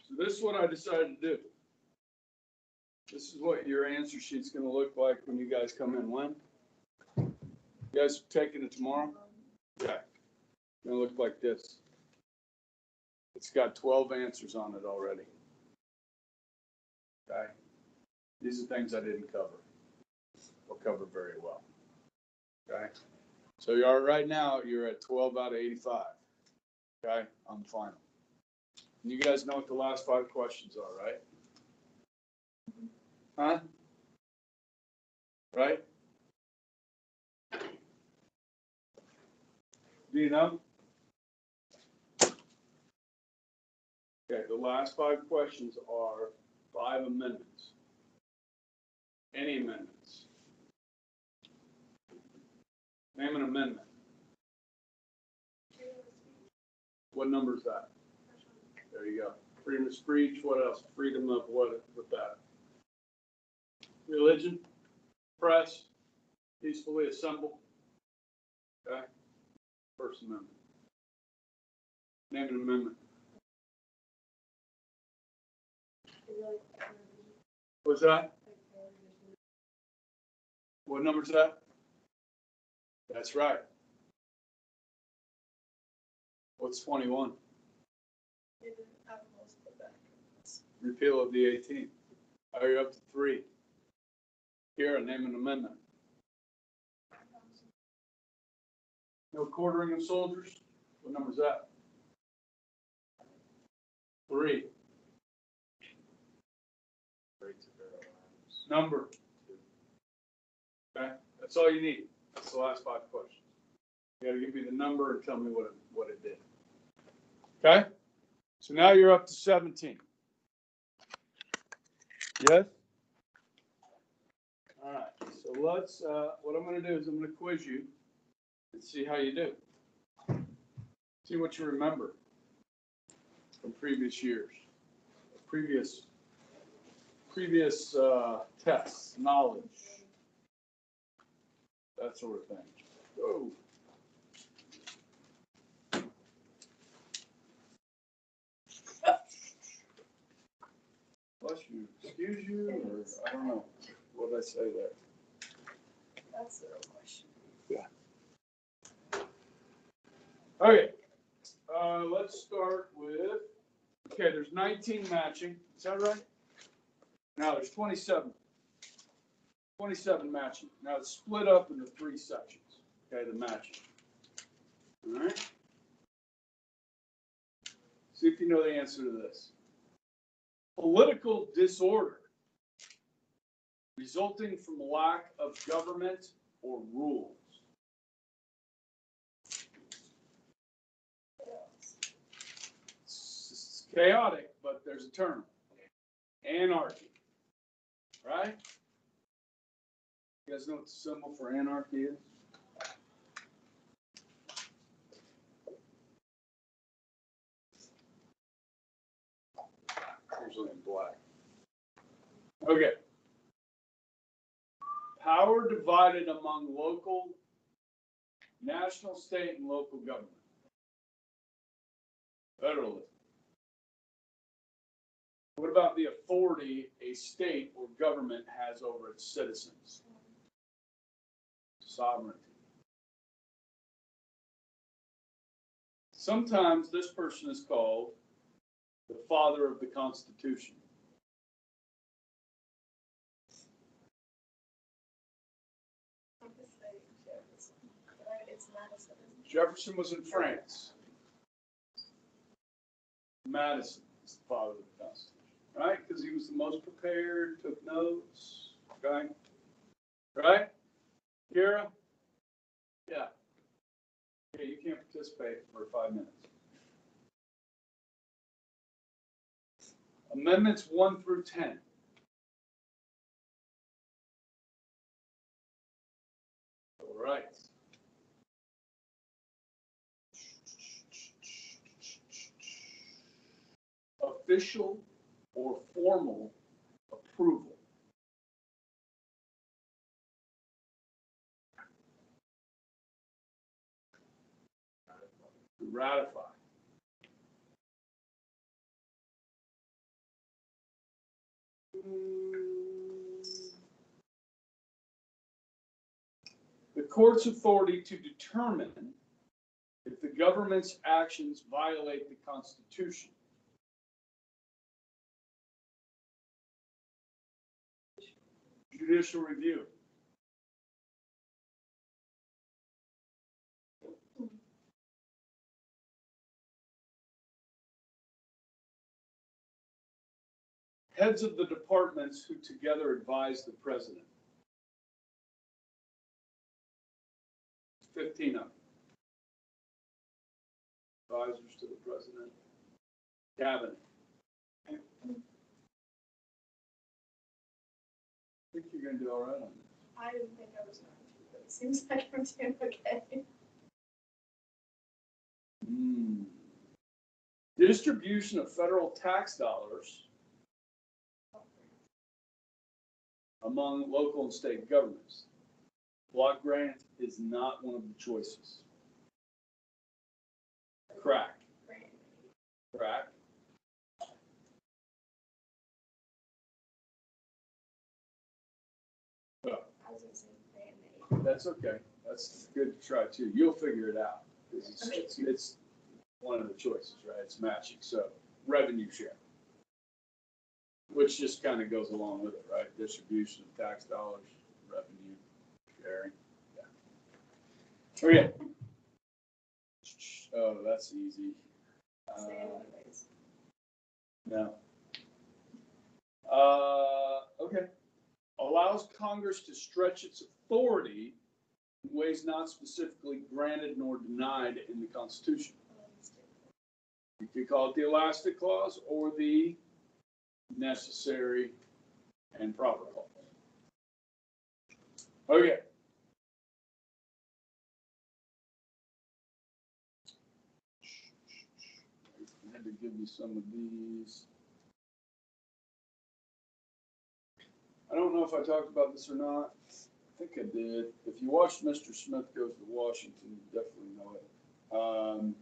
So this is what I decided to do. This is what your answer sheet's gonna look like when you guys come in. When? You guys taking it tomorrow? Okay. It's gonna look like this. It's got 12 answers on it already. Okay. These are things I didn't cover. I'll cover very well. Okay. So you are right now, you're at 12 out of 85. Okay, on the final. And you guys know what the last 5 questions are, right? Huh? Right? Do you know? Okay, the last 5 questions are 5 amendments. Any amendments? Name an amendment. What number is that? There you go. Freedom of speech. What else? Freedom of what with that? Religion, press, peacefully assemble. Okay. First Amendment. Name an amendment. What's that? What number is that? That's right. What's 21? Repeal of the 18th. Are you up to 3? Here, name an amendment. No quartering of soldiers. What number is that? 3. Number 2. Okay, that's all you need. That's the last 5 questions. You got to give me the number and tell me what it did. Okay, so now you're up to 17. Yes. All right. So let's. What I'm going to do is I'm going to quiz you and see how you do. See what you remember from previous years, previous tests, knowledge, that sort of thing. Whoa. Bless you. Excuse you, or I don't know. What did I say there? That's the real question. Yeah. Okay. Let's start with. Okay, there's 19 matching. Is that right? Now there's 27. 27 matching. Now it's split up into 3 sections. Okay, the matching. All right. See if you know the answer to this. Political disorder resulting from lack of government or rules. It's chaotic, but there's a term. Anarchy. Right? You guys know what the symbol for anarchy is? Usually in black. Okay. Power divided among local, national, state, and local government. Federalism. What about the authority a state or government has over its citizens? Sovereignty. Sometimes this person is called the father of the Constitution. Jefferson was in France. Madison is the father of the Constitution, right? Because he was the most prepared, took notes, okay? Right? Kira? Yeah. Okay, you can't participate for 5 minutes. Amendments 1 through 10. All right. Official or formal approval. To ratify. The court's authority to determine if the government's actions violate the Constitution. Judicial review. Heads of the departments who together advise the president. 15 of them. Advisors to the president. Cabinet. I think you're going to do all right on this. I didn't think I was going to, but it seems like I'm doing okay. Distribution of federal tax dollars among local and state governments. Block grant is not one of the choices. Crack. Crack. I was going to say grant. That's okay. That's good to try too. You'll figure it out. It's one of the choices, right? It's matching. So revenue share, which just kind of goes along with it, right? Distribution of tax dollars, revenue sharing. Yeah. Okay. Oh, that's easy. Say it anyways. No. Okay. Allows Congress to stretch its authority in ways not specifically granted nor denied in the Constitution. You could call it the elastic clause or the necessary and proper clause. Okay. I had to give you some of these. I don't know if I talked about this or not. I think I did. If you watched Mr. Smith Goes to Washington, you definitely know it.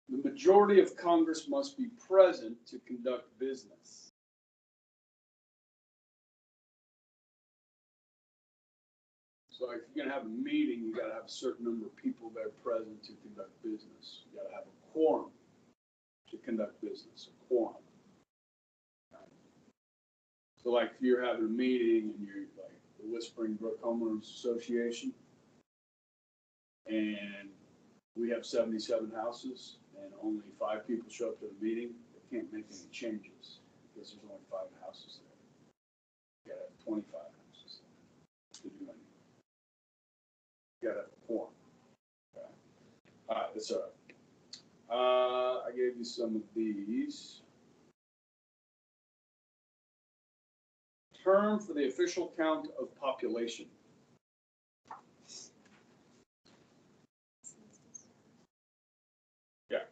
The majority of Congress must be present to conduct business. So if you're going to have a meeting, you got to have a certain number of people there present to conduct business. You got to have a quorum to conduct business, a quorum. So like if you're having a meeting and you're like the Whispering Brook Homeowners Association, and we have 77 houses and only 5 people show up to the meeting, they can't make any changes because there's only 5 houses there. You gotta have 25 houses there to do anything. You gotta have a quorum. Okay. All right, that's all right. I gave you some of these. Term for the official count of population. Yeah.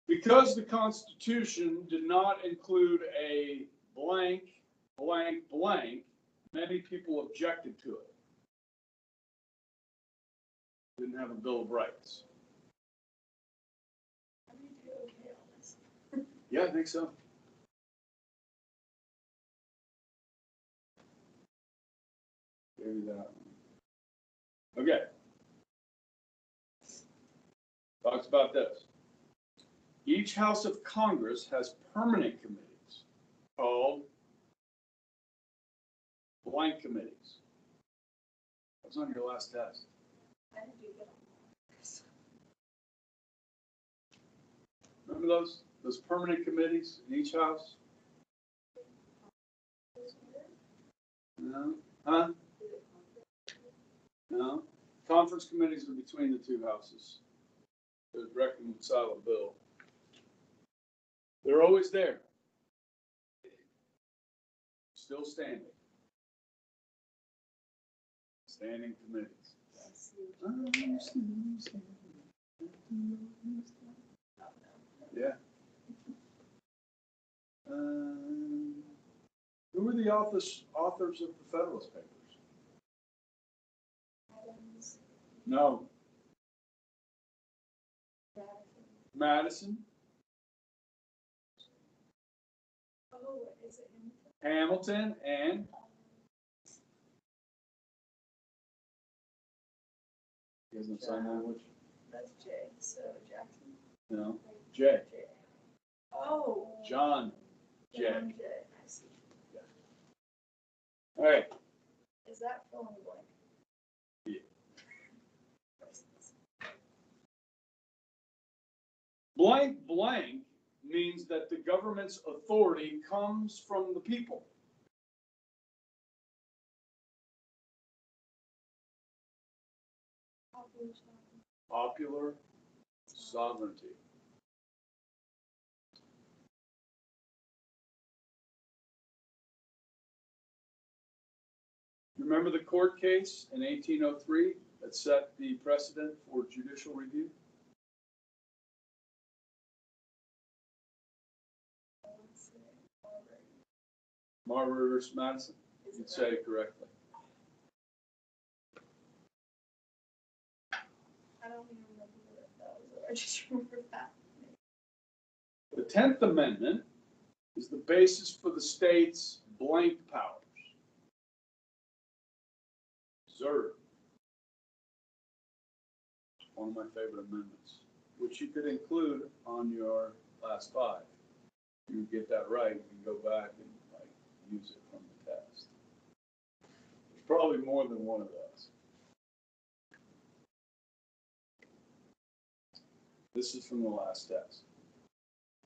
Because the Constitution did not include a blank, blank, blank, many people objected to it. Didn't have a Bill of Rights. How do you do okay on this? Yeah, I think so. Maybe that one. Okay. Talks about this. Each House of Congress has permanent committees called blank committees. That was on your last test. I didn't do good on this. Remember those permanent committees in each house? No? Huh? No. Conference committees are between the 2 houses. To reconcile a bill. They're always there. Still standing. Standing committees. Yeah. Who were the authors of the Federalist Papers? No. Madison. Is it in? Hamilton and you guys know sign language? That's J, so Jackson. No. J. J. Oh. John J. John J, I see. All right. Is that fill in the blank? Yeah. Blank blank means that the government's authority comes from the people. Popular sovereignty. Remember the court case in 1803 that set the precedent for judicial review? Marbury versus Madison. You'd say it correctly. I don't even remember what that was. I just remember that. The 10th Amendment is the basis for the state's blank powers. Observe. One of my favorite amendments, which you could include on your last five. If you get that right, you can go back and use it from the test. There's probably more than one of those. This is from the last test.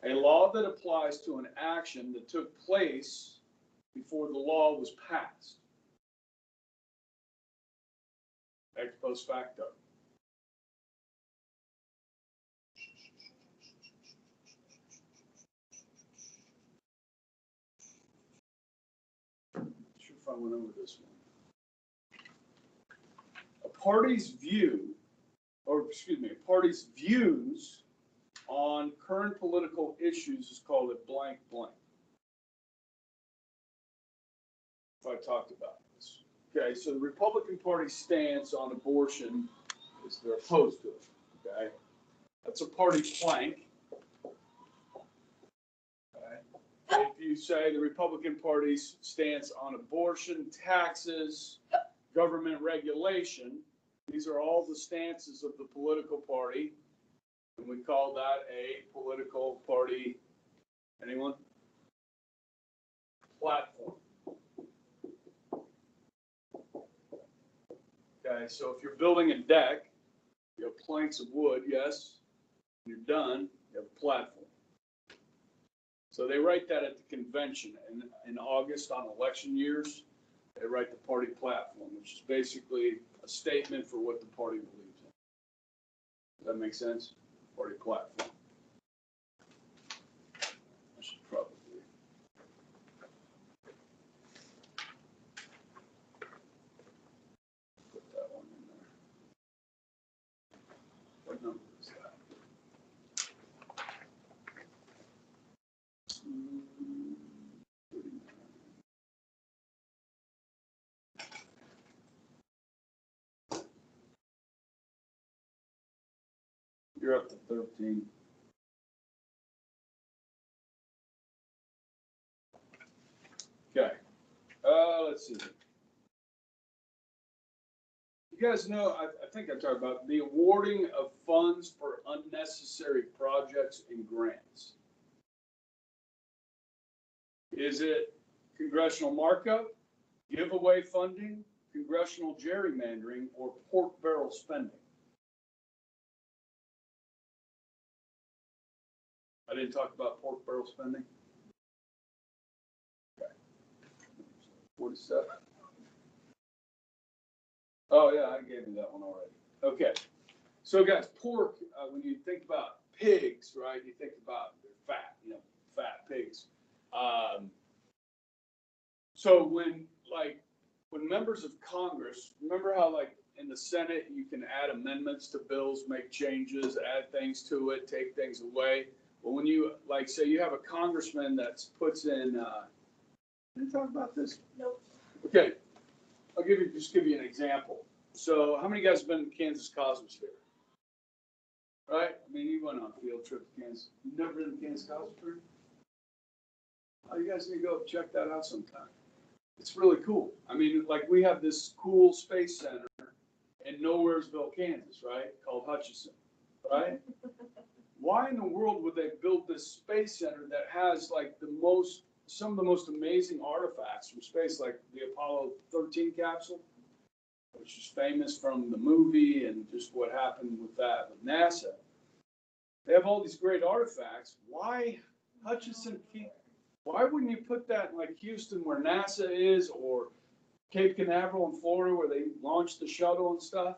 A law that applies to an action that took place before the law was passed. Ex post facto. Sure if I went over this one. A party's views on current political issues is called a blank blank. If I talked about this. Okay, so the Republican Party stance on abortion is they're opposed to it. Okay, that's a party plank. Okay. If you say the Republican Party's stance on abortion, taxes, government regulation, these are all the stances of the political party, and we call that a political party. Anyone? Platform. Okay, so if you're building a deck, you have planks of wood, yes. When you're done, you have a platform. So they write that at the convention in August on election years. They write the party platform, which is basically a statement for what the party believes in. Does that make sense? Party platform. I should probably. Put that one in there. What number is that? You're up to 13. Okay. Let's see. You guys know, I think I talked about the awarding of funds for unnecessary projects and grants. Is it congressional markup, giveaway funding, congressional gerrymandering, or pork barrel spending? I didn't talk about pork barrel spending. Okay. 47. Oh yeah, I gave you that one already. Okay. So guys, pork, when you think about pigs, right, you think about their fat, fat pigs. So when members of Congress, remember how in the Senate, you can add amendments to bills, make changes, add things to it, take things away. But when you, say you have a congressman that puts in, did you talk about this? Nope. Okay. I'll just give you an example. So how many guys have been to Kansas Cosmos Fair? Right? I mean, you went on a field trip to Kansas. You've never been to Kansas Cosmos Fair? Oh, you guys need to go check that out sometime. It's really cool. I mean, like we have this cool space center in Nowheresville, Kansas, right? Called Hutchinson, right? Why in the world would they build this space center that has like some of the most amazing artifacts from space, like the Apollo 13 capsule, which is famous from the movie and just what happened with that with NASA. They have all these great artifacts. Why Hutchinson? Why wouldn't you put that in like Houston where NASA is, or Cape Canaveral in Florida where they launched the shuttle and stuff?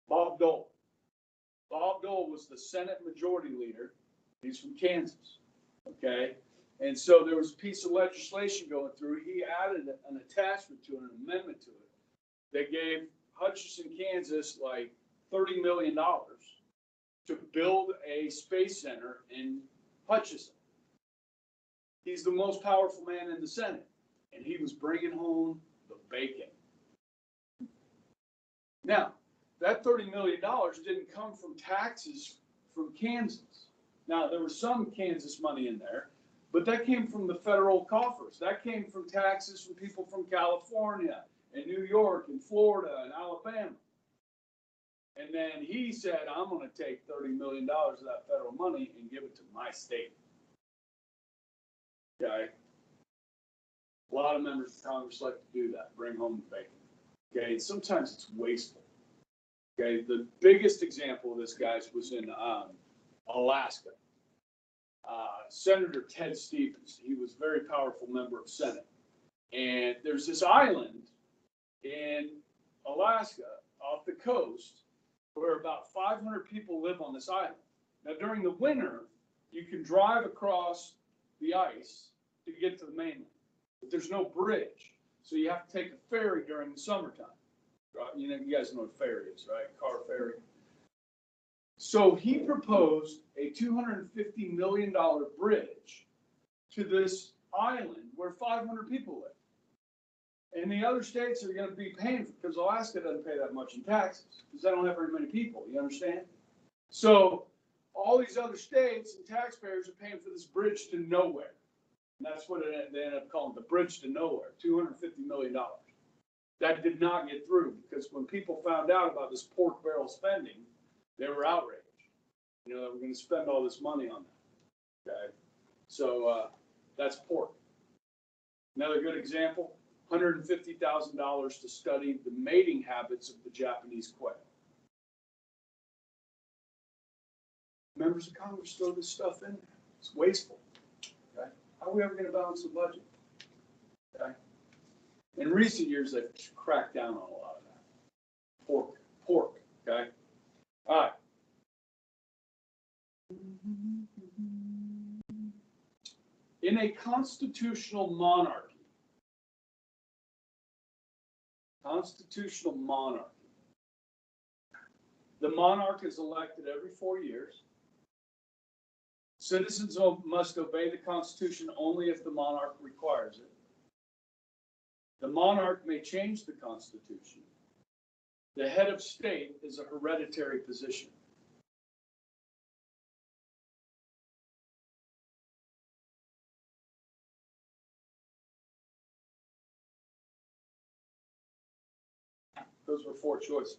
Bob Dole. Bob Dole was the Senate Majority Leader. He's from Kansas, okay? And so there was a piece of legislation going through. He added an attachment to it, an amendment to it, that gave Hutchinson, Kansas, like $30 million to build a space center in Hutchinson. He's the most powerful man in the Senate, and he was bringing home the bacon. Now, that $30 million didn't come from taxes from Kansas. Now, there was some Kansas money in there, but that came from the federal coffers. That came from taxes from people from California and New York and Florida and Alabama. And then he said, I'm going to take $30 million of that federal money and give it to my state. Okay? A lot of members of Congress like to do that, bring home the bacon. Okay? Sometimes it's wasteful. Okay? The biggest example of this, guys, was in Alaska. Senator Ted Stevens, he was a very powerful member of Senate. And there's this island in Alaska off the coast where about 500 people live on this island. Now, during the winter, you can drive across the ice to get to the mainland, but there's no bridge. So you have to take a ferry during the summertime. Right? You know, you guys know what a ferry is, right? Car ferry. So he proposed a $250 million bridge to this island where 500 people live. And the other states are going to be paying for it because Alaska doesn't pay that much in taxes because they don't have very many people. You understand? So all these other states and taxpayers are paying for this bridge to nowhere. And that's what they ended up calling the bridge to nowhere, $250 million. That did not get through because when people found out about this pork barrel spending, they were outraged. You know, that we're going to spend all this money on that. Okay? So that's pork. Another good example. $150,000 to study the mating habits of the Japanese quail. Members of Congress throw this stuff in there. It's wasteful. Okay? How are we ever going to balance the budget? Okay? In recent years, they've cracked down on a lot of that. Pork. Okay? All right. In a constitutional monarchy, the monarch is elected every 4 years. Citizens must obey the Constitution only if the monarch requires it. The monarch may change the Constitution. The head of state is a hereditary position. Those were 4 choices.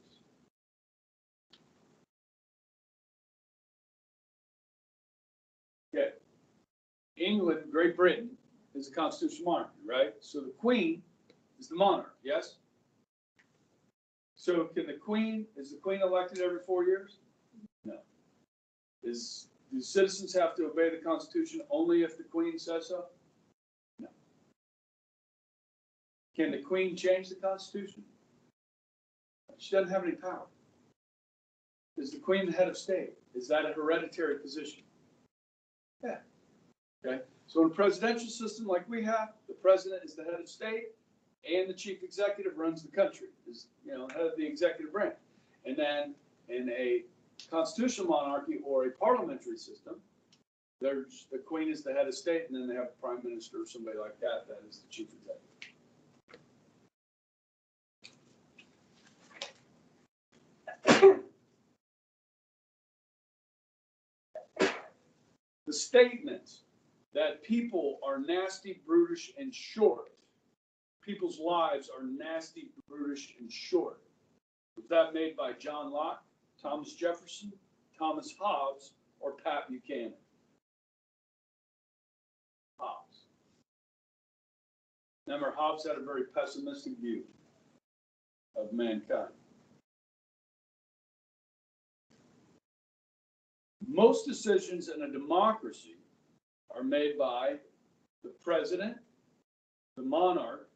Okay. England, Great Britain, is a constitutional monarchy, right? So the Queen is the monarch, yes? So is the Queen elected every 4 years? No. Do citizens have to obey the Constitution only if the Queen says so? No. Can the Queen change the Constitution? She doesn't have any power. Is the Queen the head of state? Is that a hereditary position? Yeah. Okay. So in a presidential system like we have, the president is the head of state, and the chief executive runs the country. Is head of the executive branch. And then in a constitutional monarchy or a parliamentary system, the Queen is the head of state, and then they have a prime minister or somebody like that that is the chief executive. The statement that people are nasty, brutish, and short, people's lives are nasty, brutish, and short, was that made by John Locke, Thomas Jefferson, Thomas Hobbes, or Pat Buchanan? Hobbes. Remember, Hobbes had a very pessimistic view of mankind. Most decisions in a democracy are made by the president, the monarch,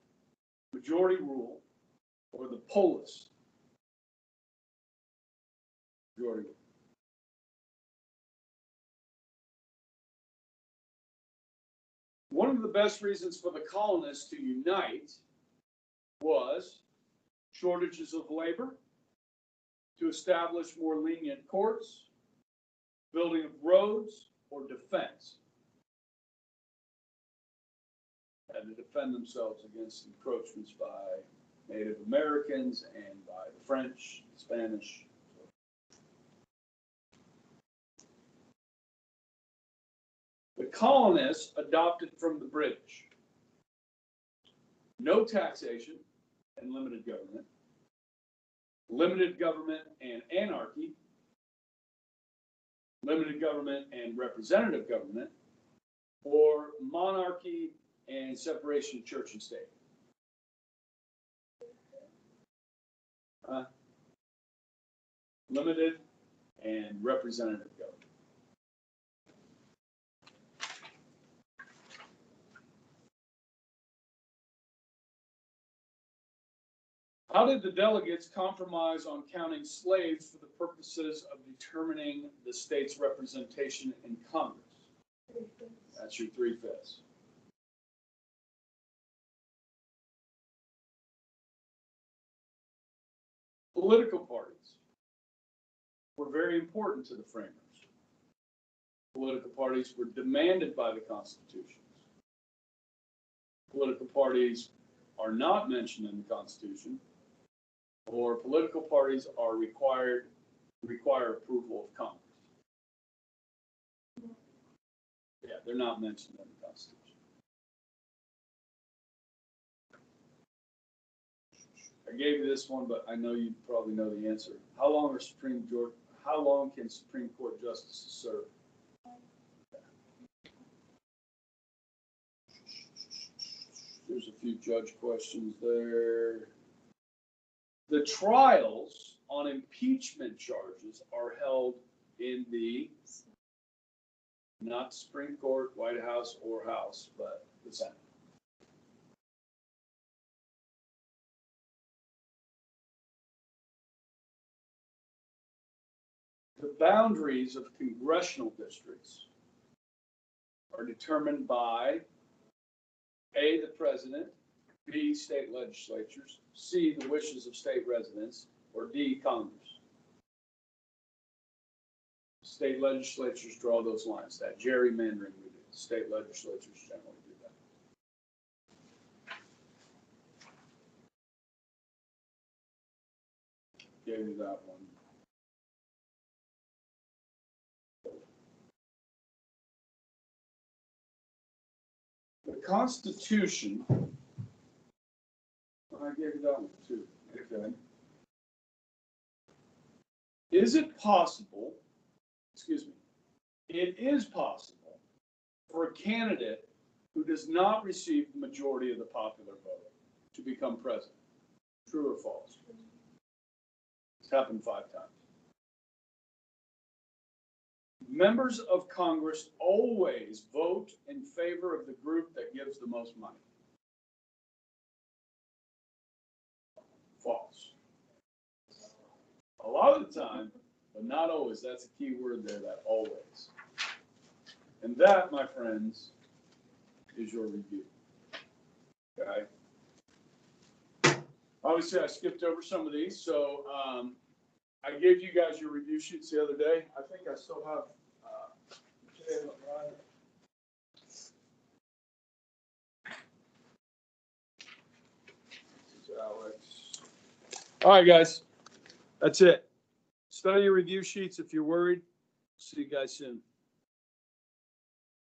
majority rule, or the polis. Majority rule. One of the best reasons for the colonists to unite was shortages of labor, to establish more lenient courts, building of roads, or defense. Had to defend themselves against encroachments by Native Americans and by the French, Spanish. The colonists adopted from the British no taxation and limited government and anarchy, limited government and representative government, or monarchy and separation of church and state. Limited and representative government. How did the delegates compromise on counting slaves for the purposes of determining the state's representation in Congress? That's your 3/5. Political parties were very important to the framers. Political parties were demanded by the constitutions. Political parties are not mentioned in the Constitution, or political parties are require approval of Congress. Yeah, they're not mentioned in the Constitution. I gave you this one, but I know you probably know the answer. How long can Supreme Court justices serve? There's a few judge questions there. The trials on impeachment charges are held in the, not Supreme Court, White House, or House, but the Senate. The boundaries of congressional districts are determined by A, the president, B, state legislatures, C, the wishes of state residents, or D, Congress. State legislatures draw those lines. That gerrymandering we do. State legislatures generally do that. Gave you that one. The Constitution, I gave you that one too. Okay. Is it possible, it is possible for a candidate who does not receive the majority of the popular vote to become president? True or false? It's happened 5 times. Members of Congress always vote in favor of the group that gives the most money. False. A lot of the time, but not always. That's a key word there, that always. And that, my friends, is your review. Okay. Obviously, I skipped over some of these, so I gave you guys your review sheets the other day. I think I still have. This is Alex. All right, guys. That's it. Study your review sheets if you're worried. See you guys soon.